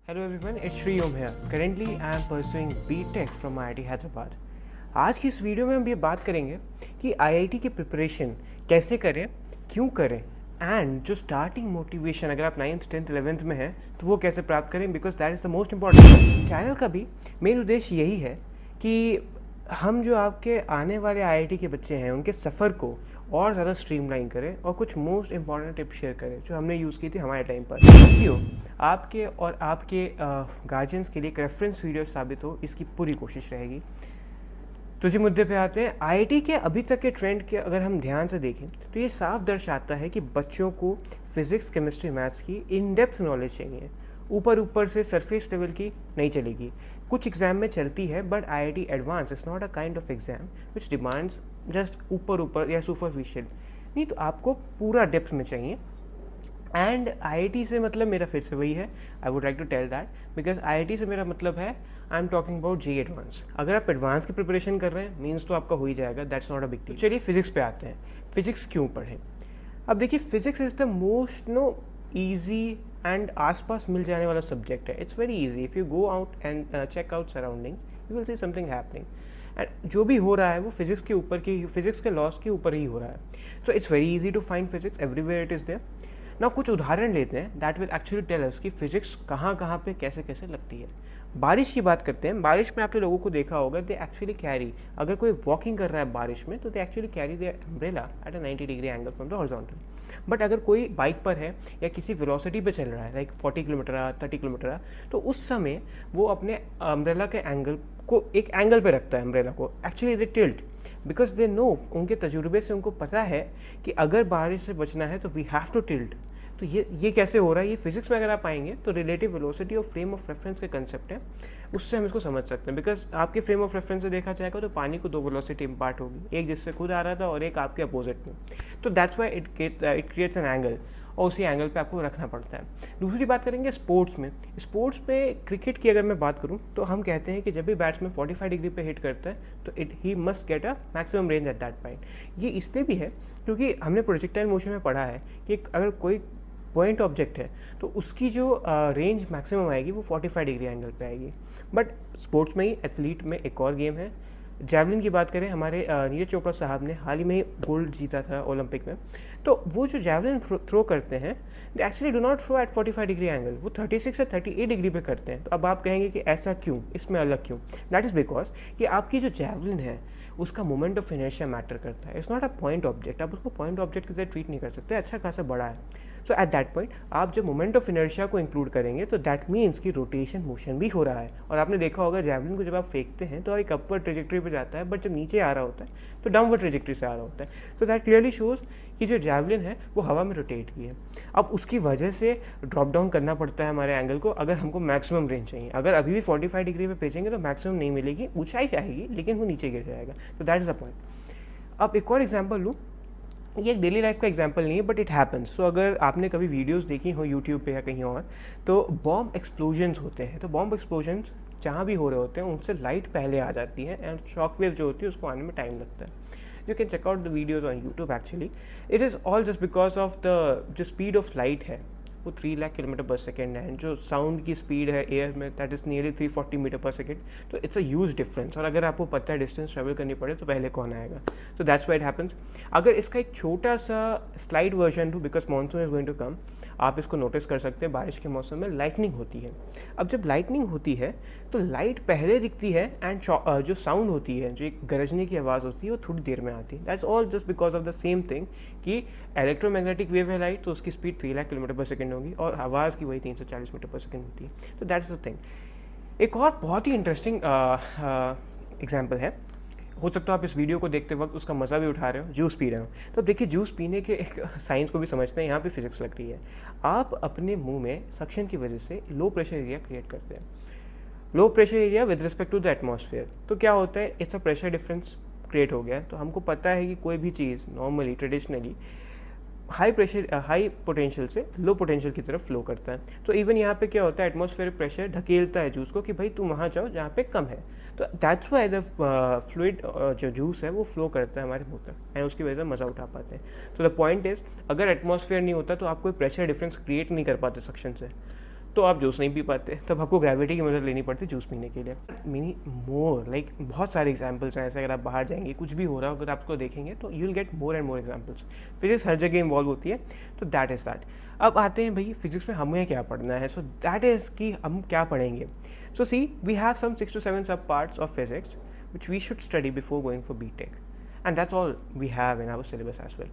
Hello everyone, it's Shri Om here. Currently I am pursuing B.Tech from IIT Hyderabad. आज की इस video में हम ये बात करेंगे कि IIT की प्रिपरेशन कैसे करें, क्यों करें एंड जो स्टार्टिंग मोटिवेशन अगर आप 9th 10th 11th में हैं तो वो कैसे प्राप्त करें, because that is the most important. Channel का भी मेन उद्देश्य यही है कि हम जो आपके आने वाले IIT के बच्चे हैं उनके सफ़र को और ज़्यादा स्ट्रीमलाइन करें और कुछ मोस्ट इंपॉर्टेंट टिप्स शेयर करें जो हमने यूज़ की थी हमारे टाइम पर। वीडियो आपके और आपके गार्जियंस के लिए एक रेफरेंस वीडियो साबित हो, इसकी पूरी कोशिश रहेगी। तो जी मुद्दे पे आते हैं। IIT के अभी तक के ट्रेंड के अगर हम ध्यान से देखें तो ये साफ दर्शाता है कि बच्चों को फिज़िक्स केमिस्ट्री मैथ्स की इन डेप्थ नॉलेज चाहिए, ऊपर से सरफेस लेवल की नहीं चलेगी। कुछ एग्ज़ाम में चलती है but IIT advance is not a kind of exam which demands just ऊपर या सुपरफिशियल। नहीं, तो आपको पूरा डेप्थ में चाहिए। एंड IIT से मतलब मेरा फिर से वही है, I would like to tell that, because IIT से मेरा मतलब है I am talking about JEE advance. अगर आप एडवांस की प्रिपरेशन कर रहे हैं मीन्स तो आपका हो ही जाएगा, that's not a big deal. चलिए फिजिक्स पे आते हैं। फिजिक्स क्यों पढ़ें? अब देखिए, physics is the most easy and आसपास मिल जाने वाला सब्जेक्ट है। It's very easy. If you go out and check out surrounding you will see something happening. And जो भी हो रहा है वो फिजिक्स के ऊपर की, फिजिक्स के लॉस के ऊपर ही हो रहा है। So it's very easy to find physics everywhere it is there. ना कुछ उदाहरण लेते हैं that will actually tell us कि फिजिक्स कहाँ कहाँ पे कैसे कैसे लगती है। बारिश की बात करते हैं। बारिश में आपने लोगों को देखा होगा, दे एक्चुअली कैरी, अगर कोई वॉकिंग कर रहा है बारिश में तो they actually carry their umbrella at a 90 degree angle from the horizontal. But अगर कोई बाइक पर है या किसी वेलोसिटी पे चल रहा है लाइक 40 किलोमीटर 30 किलोमीटर, तो उस समय वो अपने अम्ब्रेला के एंगल को एक एंगल पे रखता है अम्ब्रेला को। Actually they tilt because they know, उनके तजुर्बे से उनको पता है कि अगर बारिश से बचना है तो वी हैव टू टिल्ट। तो ये कैसे हो रहा है? ये फिजिक्स में अगर आप आएंगे तो रिलेटिव वेलोसिटी और फ्रेम ऑफ रेफरेंस के कंसेप्ट है, उससे हम इसको समझ सकते हैं। बिकॉज आपके फ्रेम ऑफ रेफरेंस से देखा जाएगा तो पानी को दो वेलोसिटी इम्पार्ट होगी, एक जिससे खुद आ रहा था और एक आपके अपोजिट में। तो that's why it creates an angle और उसी एंगल पे आपको रखना पड़ता है। दूसरी बात करेंगे स्पोर्ट्स में। स्पोर्ट्स में क्रिकेट की अगर मैं बात करूं तो हम कहते हैं कि जब भी बैट्समैन 45 डिग्री पे हिट करता है तो he must get a maximum range at that point. ये इसलिए भी है क्योंकि हमने प्रोजेक्टाइल मोशन में पढ़ा है कि अगर कोई पॉइंट ऑब्जेक्ट है तो उसकी जो रेंज मैक्सिमम आएगी वो 45 डिग्री एंगल पे आएगी। बट स्पोर्ट्स में ही एथलीट में एक और गेम है, जैवलिन की बात करें। हमारे नीरज चोपड़ा साहब ने हाल ही में गोल्ड जीता था ओलंपिक में। तो वो जो जैवलिन थ्रो करते हैं they actually do not throw at 45 degree angle, वो 36 या 38 डिग्री पे करते हैं। तो अब आप कहेंगे कि ऐसा क्यों, इसमें अलग क्यों? दैट इज़ बिकॉज कि आपकी जो जैवलिन है उसका मोमेंट ऑफ इनर्शिया मैटर करता है। It's not a point object, आप उसको पॉइंट ऑब्जेक्ट की तरह ट्रीट नहीं कर सकते, अच्छा खासा बड़ा है। सो एट दैट पॉइंट आप जब मोमेंट ऑफ इनर्शिया को इंक्लूड करेंगे तो दैट मीन्स कि रोटेशन मोशन भी हो रहा है। और आपने देखा होगा जैवलिन को जब आप फेंकते हैं तो एक अपवर्ड ट्रेजेक्टरी पे जाता है, बट जब नीचे आ रहा होता है तो डाउनवर्ड ट्रेजेक्टरी से आ रहा होता है। तो दैट क्लियरली शोज कि जो जैवलिन है वो हवा में रोटेट की है। अब उसकी वजह से ड्रॉप डाउन करना पड़ता है हमारे एंगल को, अगर हमको मैक्सिमम रेंज चाहिए। अगर अभी भी 45 डिग्री पे भेजेंगे तो मैक्सिमम नहीं मिलेगी, ऊंचाई आएगी लेकिन वो नीचे गिर जाएगा। तो दैट इज़ द पॉइंट। अब एक और एग्जाम्पल लूँ, ये एक डेली लाइफ का एग्जांपल नहीं है बट इट हैपन्स। सो अगर आपने कभी वीडियोस देखी हो यूट्यूब पे या कहीं और, तो बॉम्ब एक्सप्लोजन्स होते हैं। तो बॉम्ब एक्सप्लोजन्स जहाँ भी हो रहे होते हैं उनसे लाइट पहले आ जाती है एंड शॉक वेव जो होती है उसको आने में टाइम लगता है। You can check out the videos on YouTube. Actually it is all just because of the जो स्पीड ऑफ लाइट है वो 3 लाख किलोमीटर पर सेकेंड है, जो साउंड की स्पीड है एयर में दैट इज़ नियरली 340 मीटर पर सेकेंड। तो इट्स अ ह्यूज डिफरेंस। और अगर आपको पता है डिस्टेंस ट्रेवल करनी पड़े तो पहले कौन आएगा? So that's why it happens. अगर इसका एक छोटा सा slide version too, because monsoon is going to come, आप इसको नोटिस कर सकते हैं बारिश के मौसम में लाइटनिंग होती है। अब जब लाइटनिंग होती है तो लाइट पहले दिखती है एंड जो साउंड होती है, जो एक गरजने की आवाज़ होती है, वो थोड़ी देर में आती है। That's all just because of the same thing कि इलेक्ट्रोमैग्नेटिक वेव है लाइट, तो उसकी स्पीड 3 लाख किलोमीटर पर सेकेंड होगी और आवाज़ की वही 340 मीटर पर सेकेंड होती है। तो दैट्स द थिंग। एक और बहुत ही इंटरेस्टिंग एग्जाम्पल है, हो सकता है आप इस वीडियो को देखते वक्त उसका मज़ा भी उठा रहे हो, जूस पी रहे हो। तो देखिए, जूस पीने के एक साइंस को भी समझते हैं, यहाँ पे फिजिक्स लग रही है। आप अपने मुंह में सक्शन की वजह से लो प्रेशर एरिया क्रिएट करते हैं, low pressure area with respect to the atmosphere. तो क्या होता है, it's a pressure difference create हो गया। तो हमको पता है कि कोई भी चीज़ normally traditionally high pressure high potential से लो पोटेंशियल की तरफ फ्लो करता है। तो इवन यहाँ पे क्या होता है, एटमॉस्फेरिक प्रेशर ढकेलता है जूस को कि भाई तुम वहाँ जाओ जहाँ पे कम है। तो दैट्स वाई द फ्लूइड जो जूस है वो फ्लो करता है हमारे मुंह तक एंड उसकी वजह से मज़ा उठा पाते हैं। तो द पॉइंट इज़, अगर एटमॉस्फेयर नहीं होता तो आप कोई प्रेशर डिफरेंस क्रिएट नहीं कर पाते सक्शन से। तो आप जूस नहीं पी पाते, तब आपको ग्रेविटी की मदद लेनी पड़ती है जूस पीने के लिए। मिनी मोर लाइक बहुत सारे एग्जाम्पल्स हैं ऐसे, अगर आप बाहर जाएंगे कुछ भी हो रहा है अगर आपको देखेंगे तो you will get more and more examples. Physics हर जगह इन्वॉल्व होती है, तो दैट इज़ दैट। अब आते हैं भाई फिजिक्स में हमें क्या पढ़ना है, सो दैट इज़ कि हम क्या पढ़ेंगे। So see we have some 6 to 7 sub parts of physics which we should study before going for BTech, and that's all we have in our syllabus as well.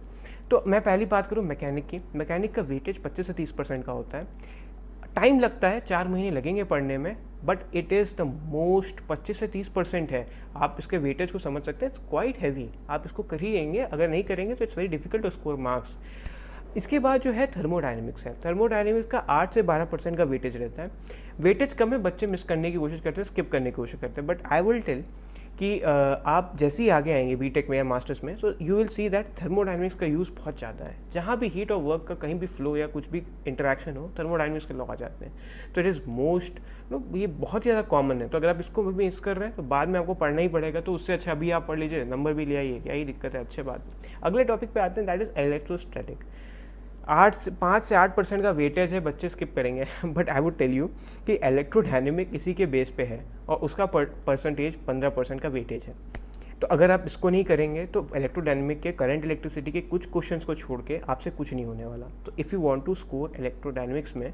तो मैं पहली बात करूँ mechanic की। मैकेनिक का वेटेज 25 से 30% का होता है। टाइम लगता है, 4 महीने लगेंगे पढ़ने में, but it is the most 25 से 30% है। आप इसके वेटेज को समझ सकते हैं, इट्स क्वाइट हैवी। आप इसको कर ही लेंगे, अगर नहीं करेंगे तो it's very difficult to score marks. इसके बाद जो है थर्मोडायनेमिक्स है। थर्मोडायनेमिक्स का 8 से 12% का वेटेज रहता है। वेटेज कम है, बच्चे मिस करने की कोशिश करते हैं, स्किप करने की कोशिश करते हैं, बट आई विल टेल कि आप जैसे ही आगे आएंगे बीटेक में या मास्टर्स में, so you will see that thermodynamics का यूज़ बहुत ज़्यादा है। जहाँ भी हीट और वर्क का कहीं भी फ्लो या कुछ भी इंटरेक्शन हो, थर्मोडायनेमिक्स के लॉ आ जाते हैं। तो इट इज़ मोस्ट ये बहुत ही ज़्यादा कॉमन है। तो अगर आप इसको भी मिस कर रहे हैं तो बाद में आपको पढ़ना ही पड़ेगा, तो उससे अच्छा अभी आप पढ़ लीजिए, नंबर भी ले आइए, क्या ही दिक्कत है। अच्छे बात। अगले टॉपिक पे आते हैं, दैट इज़ इलेक्ट्रोस्टैटिक। 5 से 8% का वेटेज है, बच्चे स्किप करेंगे, but I would tell you कि इलेक्ट्रोडायनेमिक इसी के बेस पे है और उसका परसेंटेज 15% का वेटेज है। तो अगर आप इसको नहीं करेंगे तो इलेक्ट्रोडायनेमिक के करंट इलेक्ट्रिसिटी के कुछ क्वेश्चंस को छोड़ के आपसे कुछ नहीं होने वाला। तो if you want to score electrodynamics में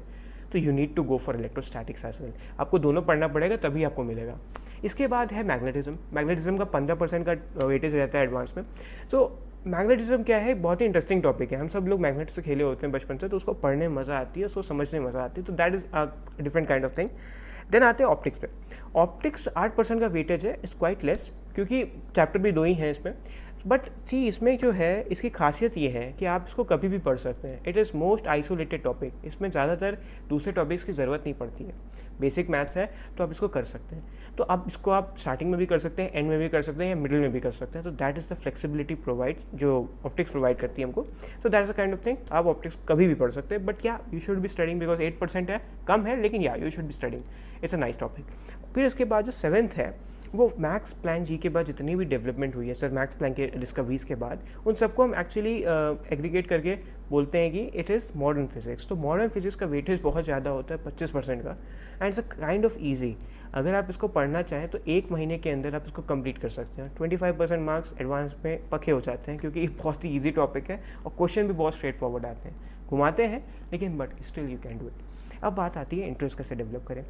तो you need to go for electrostatics as well. आपको दोनों पढ़ना पड़ेगा, तभी आपको मिलेगा। इसके बाद है मैग्नेटिज्म। मैग्नेटिज्म का 15% का वेटेज रहता है एडवांस में। सो मैग्नेटिज्म क्या है, बहुत ही इंटरेस्टिंग टॉपिक है। हम सब लोग मैग्नेट से खेले होते हैं बचपन से, तो उसको पढ़ने में मज़ा आती है, उसको समझने में मज़ा आती है। तो that is a different kind of thing. Then आते हैं ऑप्टिक्स पे। ऑप्टिक्स 8% का वेटेज है, इट्स क्वाइट लेस, क्योंकि चैप्टर भी 2 ही हैं इसमें। बट सी इसमें जो है, इसकी खासियत ये है कि आप इसको कभी भी पढ़ सकते हैं। It is most isolated topic. इसमें ज़्यादातर दूसरे टॉपिक्स की ज़रूरत नहीं पड़ती है। बेसिक मैथ्स है तो आप इसको कर सकते हैं। तो अब इसको आप स्टार्टिंग में भी कर सकते हैं, एंड में भी कर सकते हैं, या मिडिल में भी कर सकते हैं। तो that is the flexibility provides जो ऑप्टिक्स प्रोवाइड करती है हमको। So that is the kind of thing. आप ऑप्टिक्स कभी भी पढ़ सकते हैं, बट क्या you should be studying, because 8% है, कम है, लेकिन या you should be studying. It's a nice topic. फिर इसके बाद जो 7th है वो मैक्स प्लैंक जी के बाद जितनी भी डेवलपमेंट हुई है, सर मैक्स प्लैंक के डिस्कवरीज के बाद, उन सबको हम एक्चुअली एग्रीगेट करके बोलते हैं कि इट इज़ मॉडर्न फिजिक्स। तो मॉडर्न फिजिक्स का वेटेज बहुत ज़्यादा होता है, 25% का, and it's a kind of easy. अगर आप इसको पढ़ना चाहें तो 1 महीने के अंदर आप इसको कंप्लीट कर सकते हैं। 25% मार्क्स एडवांस में पक्के हो जाते हैं, क्योंकि ये बहुत ही ईजी टॉपिक है और क्वेश्चन भी बहुत स्ट्रेट फॉरवर्ड आते हैं। घुमाते हैं लेकिन but still you can do it. अब बात आती है इंटरेस्ट कैसे डेवलप करें।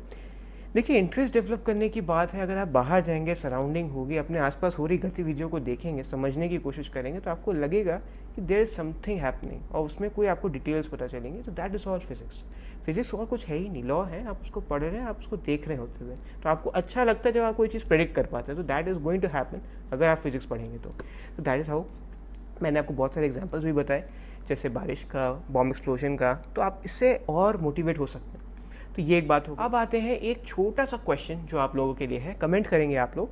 देखिए, इंटरेस्ट डेवलप करने की बात है, अगर आप बाहर जाएंगे, सराउंडिंग होगी, अपने आसपास हो रही गतिविधियों को देखेंगे, समझने की कोशिश करेंगे, तो आपको लगेगा कि देयर इज़ समथिंग हैपनिंग, और उसमें कोई आपको डिटेल्स पता चलेंगे। तो that is all physics. Physics और कुछ है ही नहीं, लॉ है, आप उसको पढ़ रहे हैं, आप उसको देख रहे होते हुए, तो आपको अच्छा लगता है जब आप कोई चीज़ प्रेडिक्ट कर पाते हैं। तो that is going to happen अगर आप फिजिक्स पढ़ेंगे तो दैट इज़ हाउ। मैंने आपको बहुत सारे एग्जाम्पल्स भी बताए, जैसे बारिश का, बॉम्ब एक्सप्लोजन का, तो आप इससे और मोटिवेट हो सकते हैं। तो ये एक बात होगी। अब आते हैं एक छोटा सा क्वेश्चन जो आप लोगों के लिए है, कमेंट करेंगे आप लोग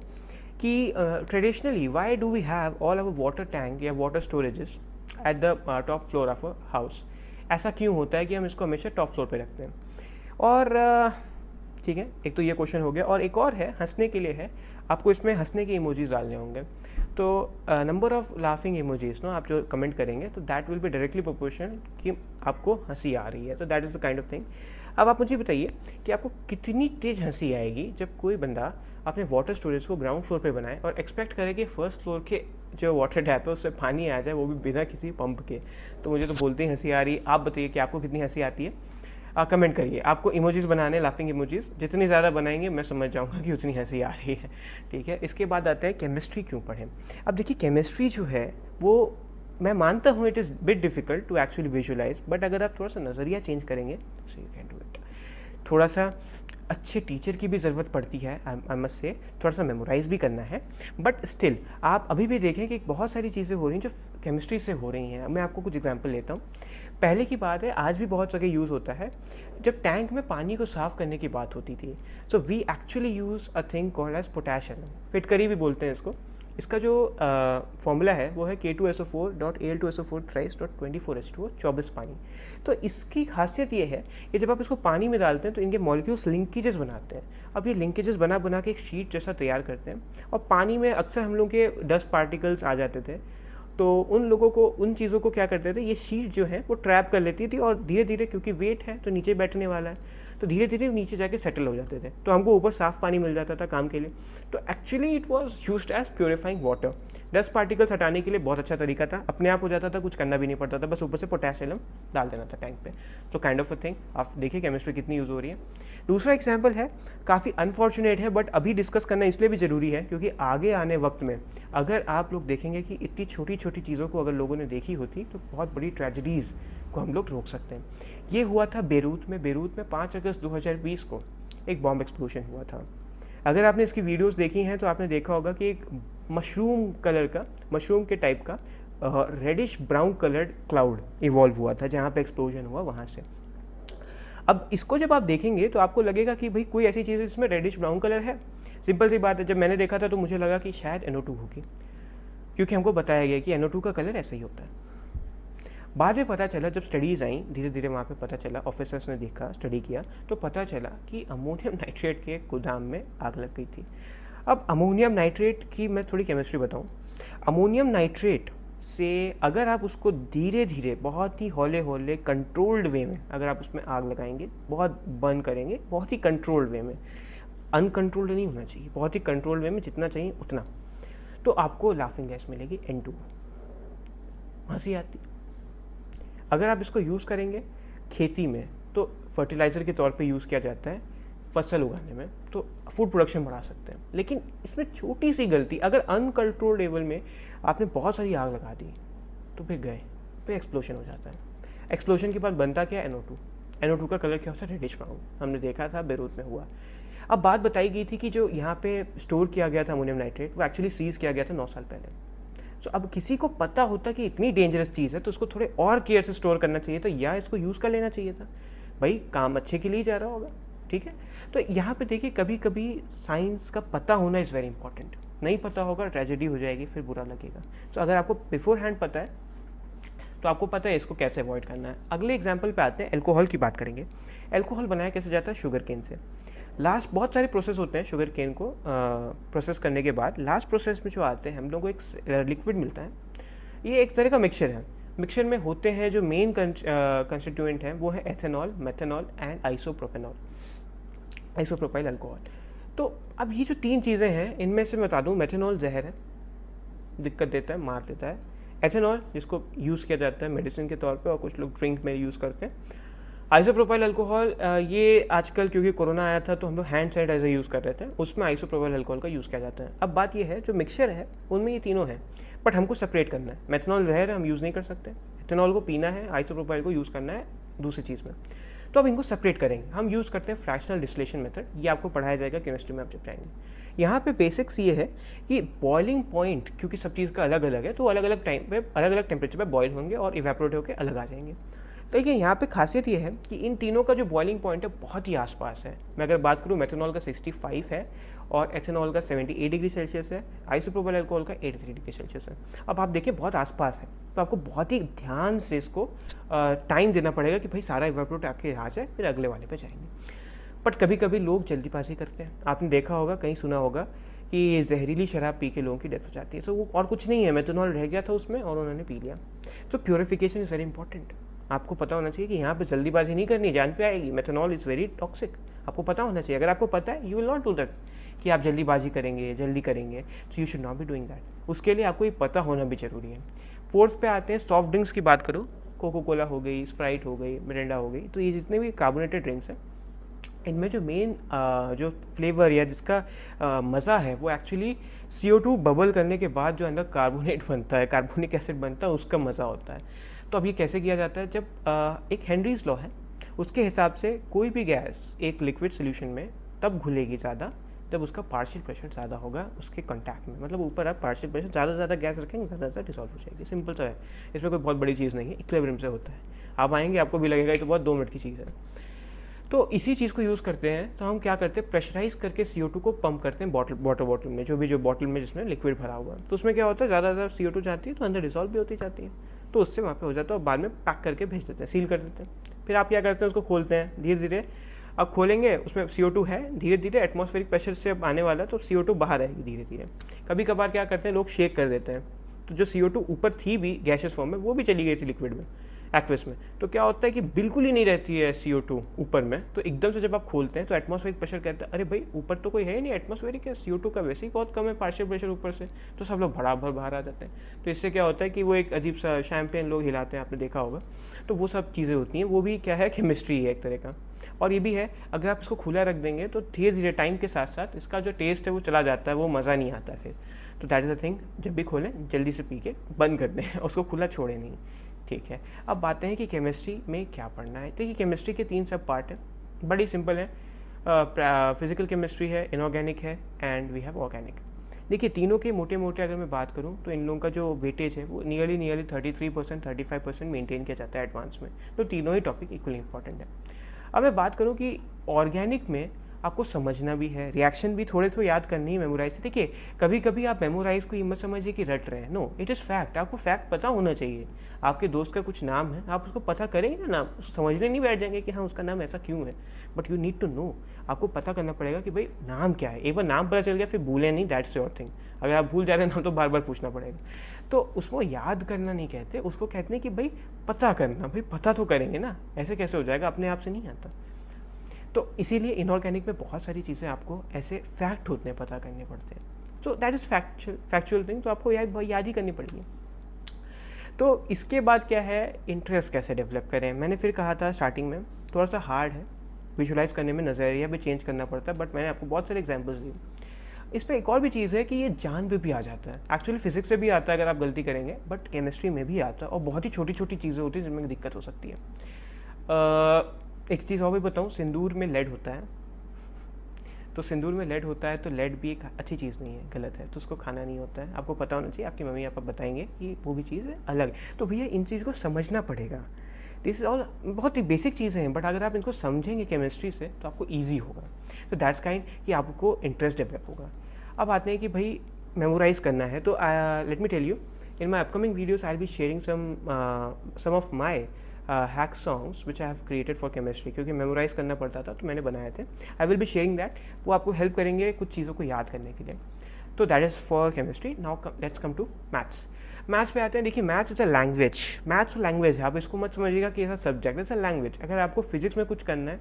कि traditionally why do we have all our water tank या water storages at the top floor of a house. ऐसा क्यों होता है कि हम इसको हमेशा टॉप फ्लोर पे रखते हैं। और ठीक है, एक तो ये क्वेश्चन हो गया, और एक और है हंसने के लिए है। आपको इसमें हंसने के इमोजीज डालने होंगे। तो number of laughing emojis no आप जो कमेंट करेंगे, तो that will be directly proportional कि आपको हंसी आ रही है। तो that is the kind of thing. अब आप मुझे बताइए कि आपको कितनी तेज़ हंसी आएगी जब कोई बंदा अपने वाटर स्टोरेज को ग्राउंड फ्लोर पे बनाए और एक्सपेक्ट करे कि फर्स्ट फ्लोर के जो वाटर टैप है उससे पानी आ जाए, वो भी बिना किसी पंप के। तो मुझे तो बोलते ही हंसी आ रही है। आप बताइए कि आपको कितनी हंसी आती है, कमेंट करिए। आपको इमोजीज बनाने, लाफिंग इमोजीज जितनी ज़्यादा बनाएंगे मैं समझ जाऊंगा कि उतनी हंसी आ रही है। ठीक है, इसके बाद आता है केमिस्ट्री क्यों पढ़ें। अब देखिए, केमिस्ट्री जो है वो मैं मानता हूँ it is bit difficult to actually visualise, but अगर आप थोड़ा सा नज़रिया चेंज करेंगे तो यू कैन डू इट। थोड़ा सा अच्छे टीचर की भी ज़रूरत पड़ती है, आई मस्ट से, थोड़ा सा मेमोराइज़ भी करना है, बट स्टिल आप अभी भी देखें कि बहुत सारी चीज़ें हो रही हैं जो केमिस्ट्री से हो रही हैं। मैं आपको कुछ एग्जांपल लेता हूँ। पहले की बात है, आज भी बहुत जगह यूज़ होता है, जब टैंक में पानी को साफ़ करने की बात होती थी, so we actually use a thing called as potassium, फिटकरी भी बोलते हैं इसको। इसका जो फॉर्मूला है वो है K2SO4.Al2SO4 thrice.24H2O 24 पानी। तो इसकी खासियत ये है कि जब आप इसको पानी में डालते हैं तो इनके मॉलिक्यूल्स लिंकेजेस बनाते हैं। अब ये लिंकेजेस बना बना के एक शीट जैसा तैयार करते हैं, और पानी में अक्सर हम लोग के डस्ट पार्टिकल्स आ जाते थे, तो उन लोगों को, उन चीज़ों को क्या करते थे, ये शीट जो है वो ट्रैप कर लेती थी, और धीरे धीरे, क्योंकि वेट है तो नीचे बैठने वाला है, तो धीरे धीरे नीचे जाके सेटल हो जाते थे, तो हमको ऊपर साफ़ पानी मिल जाता था काम के लिए। तो actually it was used as purifying water. Dust particles हटाने के लिए बहुत अच्छा तरीका था, अपने आप हो जाता था, कुछ करना भी नहीं पड़ता था, बस ऊपर से पोटेशियम डाल देना था टैंक पे। तो काइंड ऑफ अ थिंग, आप देखिए केमिस्ट्री कितनी यूज़ हो रही है। दूसरा एग्जाम्पल है, काफ़ी अनफॉर्चुनेट है बट अभी डिस्कस करना इसलिए भी ज़रूरी है क्योंकि आगे आने वक्त में अगर आप लोग देखेंगे कि इतनी छोटी छोटी चीज़ों को अगर लोगों ने देखी होती तो बहुत बड़ी ट्रेजेडीज़ को हम लोग रोक सकते हैं। ये हुआ था बेरूत में 5 अगस्त 2020 को एक बॉम्ब एक्सप्लोजन हुआ था। अगर आपने इसकी वीडियोस देखी हैं तो आपने देखा होगा कि एक मशरूम के टाइप का reddish brown coloured cloud evolve हुआ था जहाँ पे एक्सप्लोजन हुआ वहाँ से। अब इसको जब आप देखेंगे तो आपको लगेगा कि भाई कोई ऐसी चीज़ है जिसमें रेडिश ब्राउन कलर है। सिंपल सी बात है, जब मैंने देखा था तो मुझे लगा कि शायद NO2 होगी, क्योंकि हमको बताया गया कि NO2 का कलर ऐसा ही होता है। बाद में पता चला, जब स्टडीज़ आई धीरे धीरे वहाँ पे पता चला, ऑफिसर्स ने देखा, स्टडी किया तो पता चला कि अमोनियम नाइट्रेट के गोदाम में आग लग गई थी। अब अमोनियम नाइट्रेट की मैं थोड़ी केमिस्ट्री बताऊँ। अमोनियम नाइट्रेट से अगर आप उसको धीरे धीरे बहुत ही हौले हौले कंट्रोल्ड वे में अगर आप उसमें आग लगाएंगे, बहुत बर्न करेंगे, बहुत ही कंट्रोल्ड वे में, अनकंट्रोल्ड नहीं होना चाहिए, बहुत ही कंट्रोल्ड वे में, जितना चाहिए उतना, तो आपको लाफिंग गैस मिलेगी N2। हंसी आती। अगर आप इसको यूज़ करेंगे खेती में तो फर्टिलाइज़र के तौर पे यूज़ किया जाता है फसल उगाने में, तो फूड प्रोडक्शन बढ़ा सकते हैं। लेकिन इसमें छोटी सी गलती, अगर अनकंट्रोल्ड लेवल में आपने बहुत सारी आग लगा दी तो फिर एक्सप्लोजन हो जाता है। एक्सप्लोजन के बाद बनता क्या? NO2 का कलर क्या होता है? Reddish brown. हमने देखा था बेरूत में हुआ। अब बात बताई गई थी कि जो यहाँ पे स्टोर किया गया था अमोनियम नाइट्रेट वो एक्चुअली सीज़ किया गया था 9 साल पहले। तो अब किसी को पता होता कि इतनी डेंजरस चीज़ है तो उसको थोड़े और केयर से स्टोर करना चाहिए था या इसको यूज़ कर लेना चाहिए था। भाई काम अच्छे के लिए जा रहा होगा, ठीक है। तो यहाँ पे देखिए, कभी कभी साइंस का पता होना इज़ वेरी इंपॉर्टेंट। नहीं पता होगा ट्रेजेडी हो जाएगी, फिर बुरा लगेगा। तो अगर आपको बिफोर हैंड पता है तो आपको पता है इसको कैसे अवॉइड करना है। अगले एग्जाम्पल पे आते हैं, अल्कोहल की बात करेंगे। अल्कोहल बनाया कैसे जाता है? शुगर केन से। लास्ट बहुत सारे प्रोसेस होते हैं शुगर केन को प्रोसेस करने के बाद। लास्ट प्रोसेस में जो आते हैं हम लोग को एक लिक्विड मिलता है। ये एक तरह का मिक्सचर है। मिक्सचर में होते हैं जो मेन कंस्टिट्यूएंट हैं वो है ethanol, methanol and isopropyl alcohol. तो अब ये जो 3 चीज़ें हैं इनमें से मैं बता दूँ, मेथेनॉल जहर है, दिक्कत देता है, मार देता है। एथेनॉल जिसको यूज़ किया जाता है मेडिसिन के तौर पे और कुछ लोग ड्रिंक में यूज़ करते हैं। आइसोप्रोपाइल अल्कोहल ये आजकल क्योंकि कोरोना आया था तो हम लोग हैंड सैनिटाइजर यूज़ कर रहे थे, उसमें आइसोप्रोपाइल अल्कोहल का यूज़ किया जाता है। अब बात ये है, जो मिक्सचर है उनमें ये तीनों हैं बट हमको सेपरेट करना है। मेथनॉल जहर है, हम यूज़ नहीं कर सकते, एथेनॉल को पीना है, आइसोप्रोपाइल को यूज़ करना है दूसरी चीज़ में। तो अब इनको सेपरेट करेंगे। हम यूज़ करते हैं फ्रैक्शनल डिस्टिलेशन मेथड, ये आपको पढ़ाया जाएगा केमिस्ट्री में आप जब जाएंगे। यहाँ पे बेसिक्स ये है कि बॉइलिंग पॉइंट, क्योंकि सब चीज़ का अलग अलग है तो अलग अलग टाइम पे अलग अलग टेम्परेचर पे बॉयल होंगे और इवेपोरेट होकर अलग आ जाएंगे। तो देखिए यहाँ पे खासियत ये है कि इन तीनों का जो बॉइलिंग पॉइंट है बहुत ही आसपास है। मैं अगर बात करूँ, मेथनॉल का 65 है और एथेनॉल का 78 डिग्री सेल्सियस है, आइसोप्रोपाइल अल्कोहल का 83 डिग्री सेल्सियस है। अब आप देखिए बहुत आसपास है, तो आपको बहुत ही ध्यान से इसको टाइम देना पड़ेगा कि भाई सारा इवेपोरेट आके आ जाए, फिर अगले वाले पे जाएंगे। बट कभी कभी लोग जल्दीबाजी करते हैं। आपने देखा होगा, कहीं सुना होगा कि जहरीली शराब पी के लोगों की डेथ हो जाती है। सो वो और कुछ नहीं है, मेथनॉल रह गया था उसमें और उन्होंने पी लिया। तो प्योरीफिकेशन इज़ वेरी इंपॉर्टेंट। आपको पता होना चाहिए कि यहाँ पे जल्दीबाजी नहीं करनी, जान पे आएगी। मेथनॉल इज़ वेरी टॉक्सिक, आपको पता होना चाहिए। अगर आपको पता है, you will not do that कि आप जल्दीबाजी करेंगे, जल्दी करेंगे। तो you should not be doing that. उसके लिए आपको ये पता होना भी ज़रूरी है। 4th पे आते हैं, सॉफ्ट ड्रिंक्स की बात करूँ, कोको कोला हो गई, स्प्राइट हो गई, मिरिंडा हो गई, तो ये जितने भी कार्बोनेटेड ड्रिंक्स हैं इनमें जो मेन जो फ्लेवर या जिसका मज़ा है वो एक्चुअली CO2 बबल करने के बाद जो अंदर कार्बोनेट बनता है, कार्बोनिक एसिड बनता है, उसका मज़ा होता है। तो अब ये कैसे किया जाता है? जब एक हेनरीज लॉ है, उसके हिसाब से कोई भी गैस एक लिक्विड सोल्यूशन में तब घुलेगी ज़्यादा जब उसका पार्शियल प्रेशर ज़्यादा होगा उसके कॉन्टैक्ट में। मतलब ऊपर आप पार्शियल प्रेशर ज़्यादा गैस रखेंगे, ज़्यादा डिसॉल्व हो जाएगी। सिंपल सा है, इसमें कोई बहुत बड़ी चीज़ नहीं है, इक्विलिब्रियम से होता है। आप आएंगे, आपको भी लगेगा कि बहुत 2 मिनट की चीज़ है। तो इसी चीज़ को यूज़ करते हैं। तो हम क्या करते हैं, प्रेशराइज करके CO2 को पंप करते हैं बॉटल में, जो बॉटल में जिसमें लिक्विड भरा हुआ है। तो उसमें क्या होता है, ज़्यादा CO2 जाती है तो अंदर डिसॉल्व भी होती जाती है, तो उससे वहाँ पे हो जाता है और बाद में पैक करके भेज देते हैं, सील कर देते हैं। फिर आप क्या करते हैं, उसको खोलते हैं धीरे धीरे। अब खोलेंगे, उसमें CO2 है, धीरे धीरे एटमॉस्फेरिक प्रेशर से अब आने वाला, तो CO2 बाहर आएगी धीरे धीरे। कभी कभार क्या करते हैं लोग, शेक कर देते हैं, तो जो CO2 ऊपर थी भी गैसेस फॉर्म में वो भी चली गई थी लिक्विड में। एक्वस में, तो क्या होता है कि बिल्कुल ही नहीं रहती है CO2 ऊपर में, तो एकदम से जब आप खोलते हैं तो एटमॉस्फेरिक प्रेशर कहता है अरे भाई ऊपर तो कोई है ही नहीं, एटमॉस्फेरिक है, CO2 का वैसे ही बहुत कम है पार्शियल प्रेशर ऊपर से, तो सब लोग बराबर बाहर आ जाते हैं। तो इससे क्या होता है कि वो एक अजीब सा शैम्पेन लोग हिलाते हैं, आपने देखा होगा। तो वो सब चीज़ें होती हैं, वो भी क्या है, केमिस्ट्री है एक तरह का। और ये भी है, अगर आप इसको खुला रख देंगे तो धीरे धीरे टाइम के साथ साथ इसका जो टेस्ट है वो चला जाता है, वो मज़ा नहीं आता फिर। तो दैट इज़ अ थिंग, जब भी खोलें जल्दी से पी के बंद कर दें, उसको खुला छोड़ें नहीं, ठीक है। अब बातें हैं कि केमिस्ट्री में क्या पढ़ना है। देखिए केमिस्ट्री के 3 सब पार्ट हैं, बड़ी सिंपल है। फिजिकल केमिस्ट्री है, इनऑर्गेनिक है एंड वी हैव ऑर्गेनिक। देखिए तीनों के मोटे मोटे अगर मैं बात करूं तो इन लोगों का जो वेटेज है वो नियरली 33% 35% मेंटेन किया जाता है एडवांस में। तो तीनों ही टॉपिक इक्वली इंपॉर्टेंट है। अब मैं बात करूं कि ऑर्गेनिक में आपको समझना भी है, रिएक्शन भी थोड़े थोड़े याद करनी है, मेमोराइज। देखिए कभी कभी आप मेमोराइज को ये मत समझिए कि रट रहे हैं, नो, इट इज़ फैक्ट। आपको फैक्ट पता होना चाहिए। आपके दोस्त का कुछ नाम है, आप उसको पता करेंगे ना नाम, समझने नहीं बैठ जाएंगे कि हाँ उसका नाम ऐसा क्यों है, but you need to know. आपको पता करना पड़ेगा कि भाई नाम क्या है। एक बार नाम पता चल गया फिर भूलें नहीं, दैट्स योर थिंग। अगर आप भूल जा रहे हैं नाम तो बार बार पूछना पड़ेगा। तो उसको याद करना नहीं कहते, उसको कहते हैं कि भाई पता करना। भाई पता तो करेंगे ना, ऐसे कैसे हो जाएगा, अपने आप से नहीं आता। तो इसीलिए इनऑर्गेनिक में बहुत सारी चीज़ें आपको ऐसे फैक्ट होते हैं, पता करने पड़ते हैं। So that is factual thing, तो आपको याद ही करनी पड़ेगी। तो इसके बाद क्या है, इंटरेस्ट कैसे डेवलप करें। मैंने फिर कहा था स्टार्टिंग में थोड़ा सा हार्ड है, विजुलाइज करने में नज़रिया भी चेंज करना पड़ता है, बट मैंने आपको बहुत सारे एग्जाम्पल्स दिए। इस पर एक और भी चीज़ है कि ये जान पे भी आ जाता है। एक्चुअली फिजिक्स से भी आता है अगर आप गलती करेंगे, बट केमिस्ट्री में भी आता है, और बहुत ही छोटी छोटी चीज़ें होती हैं जिनमें दिक्कत हो सकती है। एक चीज़ और भी बताऊँ, सिंदूर में लेड होता है। तो सिंदूर में लेड होता है, तो लेड भी एक अच्छी चीज़ नहीं है, गलत है, तो उसको खाना नहीं होता है। आपको पता होना चाहिए, आपकी मम्मी आपको बताएंगे कि वो भी चीज़ अलग है। तो भैया इन चीज़ को समझना पड़ेगा। दिस इज ऑल बहुत ही बेसिक चीज़ें हैं, बट अगर आप इनको समझेंगे केमिस्ट्री से तो आपको ईजी होगा। तो दैट्स काइंड कि आपको इंटरेस्ट डेवलप होगा। अब आते हैं कि भाई मेमोराइज करना है, तो let me tell you, in my upcoming videos I will be sharing some of my hack songs which I have created for chemistry, क्योंकि मेमोराइज करना पड़ता था तो मैंने बनाए थे। I will be sharing that, वो आपको हेल्प करेंगे कुछ चीज़ों को याद करने के लिए। तो that is for chemistry. Now let's come to maths. Maths पे आते हैं। देखिए maths is a language, maths language है। आप इसको मत समझिएगा कि ऐसा सब्जेक्ट, इट्स अ लैंग्वेज। अगर आपको फिजिक्स में कुछ करना है,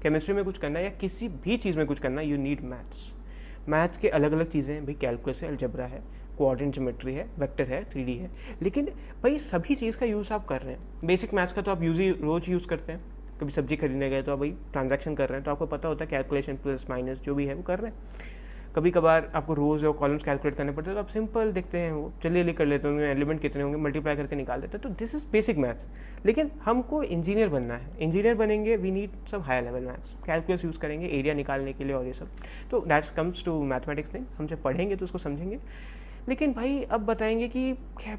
केमिस्ट्री में कुछ करना है, या किसी भी चीज़ में कुछ करना है, यू नीड मैथ्स। मैथ्स के अलग अलग चीज़ें हैं भाई, कैलकुलस है, अलजेब्रा है, कोऑर्डिनेट ज्योमेट्री है, वेक्टर है, 3D है, लेकिन भाई सभी चीज़ का यूज़ आप कर रहे हैं। बेसिक मैथ्स का तो आप रोज़ यूज़ करते हैं। कभी सब्जी खरीदने गए तो आप भाई ट्रांजैक्शन कर रहे हैं, तो आपको पता होता है कैलकुलेशन प्लस माइनस जो भी है वो कर रहे हैं। कभी कभार आपको रोज़ और कॉलम्स कैलकुलेट करने पड़ते हैं, तो आप सिंपल देखते हैं, वो जल्दी कर लेते होंगे, एलिमेंट कितने होंगे, मल्टीप्लाई करके निकाल देते हैं। तो दिस इज़ बेसिक मैथ्स। लेकिन हमको इंजीनियर बनना है, इंजीनियर बनेंगे, वी नीड सब higher level maths. Calculus use करेंगे एरिया निकालने के लिए और ये सब। तो that's comes to mathematics thing. हम जब पढ़ेंगे तो उसको समझेंगे। लेकिन भाई अब बताएंगे कि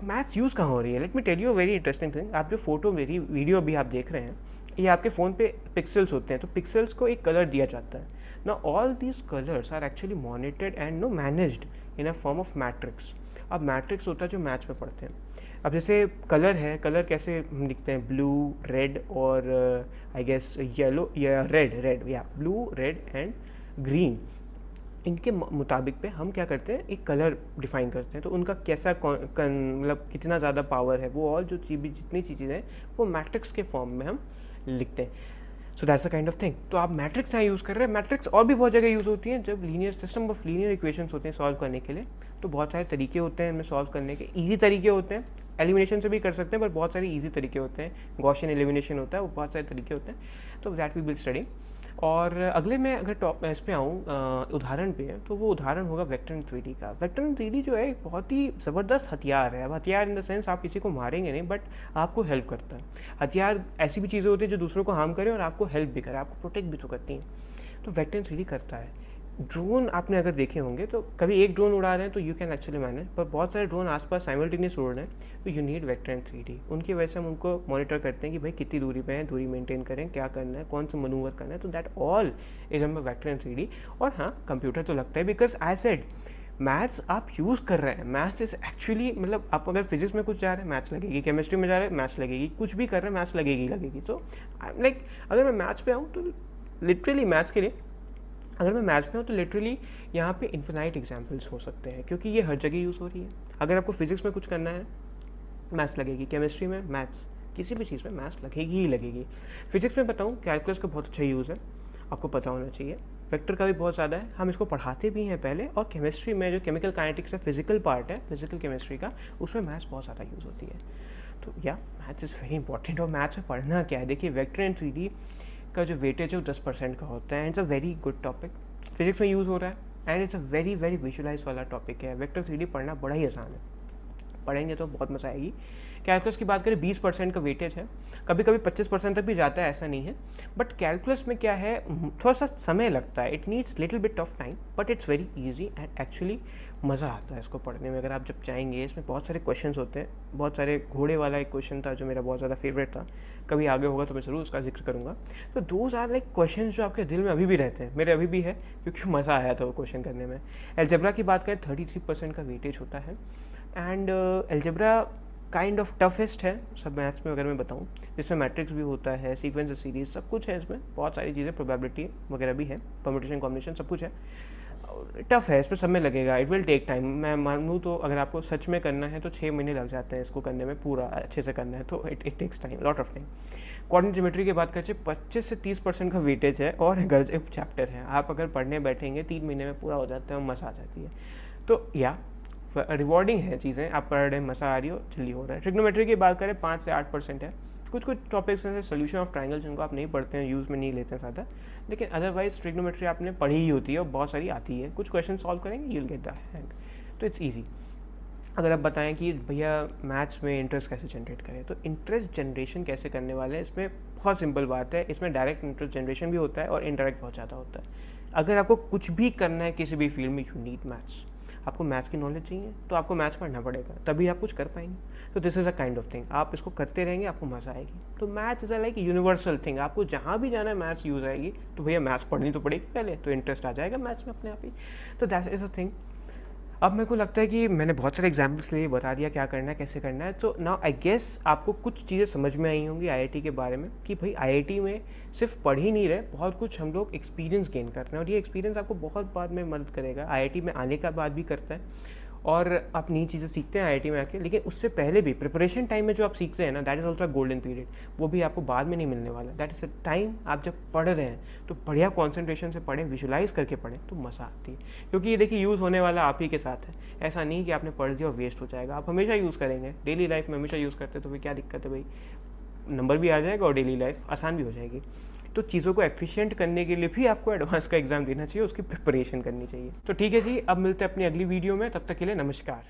मैथ्स यूज़ कहाँ हो रही है। Let me tell you a very interesting thing. आप जो फोटो मेरी वीडियो अभी आप देख रहे हैं, ये आपके फ़ोन पे पिक्सल्स होते हैं। तो पिक्सल्स को एक कलर दिया जाता है ना। All these colours are actually monitored and managed in a form of matrix. अब मैट्रिक्स होता है जो मैथ्स में पढ़ते हैं। अब जैसे कलर है, कलर कैसे हम लिखते हैं, ब्लू, रेड और आई गेस येलो या रेड या ब्लू, रेड एंड ग्रीन। इनके मुताबिक पे हम क्या करते हैं, एक कलर डिफाइन करते हैं। तो उनका कैसा मतलब कितना ज़्यादा पावर है, वो और जो जितनी चीज़ें हैं वो मैट्रिक्स के फॉर्म में हम लिखते हैं। So that's a kind of thing. तो आप मैट्रिक्स यहाँ यूज़ कर रहे हैं। मैट्रिक्स और भी बहुत जगह यूज़ होती हैं जब linear system of linear equations होते हैं सॉल्व करने के लिए। तो बहुत सारे तरीके होते हैं इनमें सॉल्व करने के। ईजी तरीके होते हैं, एलिमिनेशन से भी कर सकते हैं, पर बहुत सारे ईजी तरीके होते हैं। गॉसियन एलिमिनेशन होता है, वो बहुत सारे तरीके होते हैं। तो दैट वी विल स्टडी। और अगले में अगर इस पे आऊँ उदाहरण पे, तो वो उदाहरण होगा वेक्टर इन 3D का। वेक्टर इन 3D जो है एक बहुत ही ज़बरदस्त हथियार है। अब हथियार इन द सेंस आप किसी को मारेंगे नहीं, बट आपको हेल्प करता है। हथियार ऐसी भी चीज़ें होती हैं जो दूसरों को हार्म करें और आपको हेल्प भी करे, आपको प्रोटेक्ट भी तो करती हैं। तो वेक्टर इन 3D करता है। ड्रोन आपने अगर देखे होंगे तो कभी एक ड्रोन उड़ा रहे हैं तो यू कैन एक्चुअली मैनेज, पर बहुत सारे ड्रोन आसपास साइमल्टेनियस उड़ रहे हैं, तो you need vector in 3D। उनकी वजह से हम उनको मॉनिटर करते हैं कि भाई कितनी दूरी पे हैं, दूरी मेंटेन करें, क्या करना है, कौन सा मनूवर करना है। तो दैट ऑल इज हम वेक्टर इन 3D। और हाँ, कंप्यूटर तो लगता है, बिकॉज आई सेड मैथ्स आप यूज़ कर रहे हैं। मैथ्स इज एक्चुअली, मतलब आप अगर फिजिक्स में कुछ जा रहे हैं मैथ्स लगेगी, केमिस्ट्री में जा रहे हैं मैथ्स लगेगी, कुछ भी कर रहे हैं मैथ्स लगेगी। सो लाइक अगर मैं मैथ्स पे आऊँ तो लिटरली मैथ्स के लिए, अगर मैं मैथ्स में हूँ तो लिटरली यहाँ पे इन्फिनाइट एग्जाम्पल्स हो सकते हैं, क्योंकि ये हर जगह यूज़ हो रही है। अगर आपको फिजिक्स में कुछ करना है मैथ्स लगेगी, केमिस्ट्री में मैथ्स, किसी भी चीज़ में मैथ्स लगेगी ही लगेगी। फिजिक्स में बताऊँ, कैलकुलस का बहुत अच्छा यूज़ है, आपको पता होना चाहिए। वेक्टर का भी बहुत ज़्यादा है, हम इसको पढ़ाते भी हैं पहले। और केमिस्ट्री में जो केमिकल काइनेटिक्स है, फिजिकल पार्ट है फिजिकल केमिस्ट्री का, उसमें मैथ्स बहुत ज़्यादा यूज़ होती है। तो या मैथ्स इज़ वेरी इंपॉर्टेंट। और मैथ्स में पढ़ना क्या है, देखिए वेक्टर एंड 3D का जो वेटेज है वो 10% का होता है, and it's a very good topic, physics में यूज़ हो रहा है, and it's a very very visualise वाला टॉपिक है। वेक्टर 3D पढ़ना बड़ा ही आसान है, पढ़ेंगे तो बहुत मज़ा आएगी। कैलकुलस की बात करें 20% का वेटेज है, कभी कभी 25% तक भी जाता है, ऐसा नहीं है। बट कैलकुलस में क्या है, थोड़ा सा समय लगता है, it needs little bit of time, but it's very easy and actually मज़ा आता है इसको पढ़ने में। अगर आप जब चाहेंगे, इसमें बहुत सारे क्वेश्चंस होते हैं, बहुत सारे घोड़े वाला एक क्वेश्चन था जो मेरा बहुत ज़्यादा फेवरेट था, कभी आगे होगा तो मैं ज़रूर उसका जिक्र करूँगा। तो दोज आर लाइक क्वेश्चन जो आपके दिल में अभी भी रहते हैं, मेरे अभी भी है, क्योंकि मज़ा आया था वो क्वेश्चन करने में। अलजेब्रा की बात करें 33% का वेटेज होता है, and algebra kind of toughest है सब मैथ्स में अगर मैं बताऊं, जिसमें मैट्रिक्स भी होता है, सीक्वेंस सीरीज सब कुछ है, इसमें बहुत सारी चीज़ें, प्रोबेबिलिटी वगैरह भी है, परम्यूटेशन कॉम्बिनेशन सब कुछ है। टफ है, इसमें समय लगेगा, इट विल टेक टाइम। मैं मानूँ तो अगर आपको सच में करना है तो 6 महीने लग जाते हैं इसको करने में, पूरा अच्छे से करना है तो it takes time, lot of time. Coordinate geometry की बात करें 25 से 30% का वेटेज है, और एक चैप्टर है, आप अगर पढ़ने बैठेंगे 3 महीने में पूरा हो जाता है और मज़ा आ जाती है। तो या रिवॉर्डिंग है चीज़ें, आप पढ़ रहे हैं, मज़ा आ रही हो, जल्दी हो रहा है। ट्रिग्नोमेट्री की बात करें 5 से 8% है। कुछ टॉपिक्स हैं, सोल्यूशन ऑफ ट्रायंगल, जिनको आप नहीं पढ़ते हैं, यूज़ में नहीं लेते हैं ज़्यादा, लेकिन अदरवाइज ट्रिग्नोमेट्री आपने पढ़ी ही होती है और बहुत सारी आती है। कुछ क्वेश्चन सॉल्व करेंगे, यूल गेट द हैंग, तो इट्स ईजी। अगर आप बताएं कि भैया मैथ्स में इंटरेस्ट कैसे जनरेट करें, तो इंटरेस्ट जनरेशन कैसे करने वाले हैं, इसमें बहुत सिंपल बात है। इसमें डायरेक्ट इंटरेस्ट जनरेशन भी होता है और इनडायरेक्ट बहुत ज़्यादा होता है। अगर आपको कुछ भी करना है किसी भी फील्ड में, यू नीड मैथ्स। आपको मैथ्स की नॉलेज चाहिए तो आपको मैथ्स पढ़ना पड़ेगा, तभी आप कुछ कर पाएंगे। तो this is a kind of thing, आप इसको करते रहेंगे, आपको मज़ा आएगी। तो maths is a like universal thing, आपको जहाँ भी जाना है मैथ्स यूज़ आएगी, तो भैया मैथ्स पढ़नी तो पड़ेगी पहले, तो इंटरेस्ट आ जाएगा मैथ्स में अपने आप ही। तो दैट इज़ अ थिंग। अब मेरे को लगता है कि मैंने बहुत सारे एग्जाम्पल्स लिए, बता दिया क्या करना है, कैसे करना है। तो नाउ आई गेस आपको कुछ चीज़ें समझ में आई होंगी आईआईटी के बारे में, कि भाई आईआईटी में सिर्फ पढ़ ही नहीं रहे, बहुत कुछ हम लोग एक्सपीरियंस गेन कर रहे हैं, और ये एक्सपीरियंस आपको बहुत बाद में मदद करेगा। आईआईटी में आने का बाद भी करता है, और आप नई चीज़ें सीखते हैं आईआईटी में आके, लेकिन उससे पहले भी प्रिपरेशन टाइम में जो आप सीखते हैं ना, that is also golden period, वो भी आपको बाद में नहीं मिलने वाला। दैट इज़ अ टाइम, आप जब पढ़ रहे हैं तो बढ़िया कॉन्सेंट्रेशन से पढ़ें, विजुलाइज करके पढ़ें, तो मज़ा आती है। क्योंकि ये देखिए यूज़ होने वाला आप ही के साथ है, ऐसा नहीं कि आपने पढ़ दिया और वेस्ट हो जाएगा। आप हमेशा यूज़ करेंगे, डेली लाइफ में हमेशा यूज़ करते, तो फिर क्या दिक्कत है भाई, नंबर भी आ जाएगा और डेली लाइफ आसान भी हो जाएगी। तो चीज़ों को एफिशिएंट करने के लिए भी आपको एडवांस का एग्जाम देना चाहिए, उसकी प्रिपरेशन करनी चाहिए। तो ठीक है जी, अब मिलते हैं अपनी अगली वीडियो में, तब तक के लिए नमस्कार।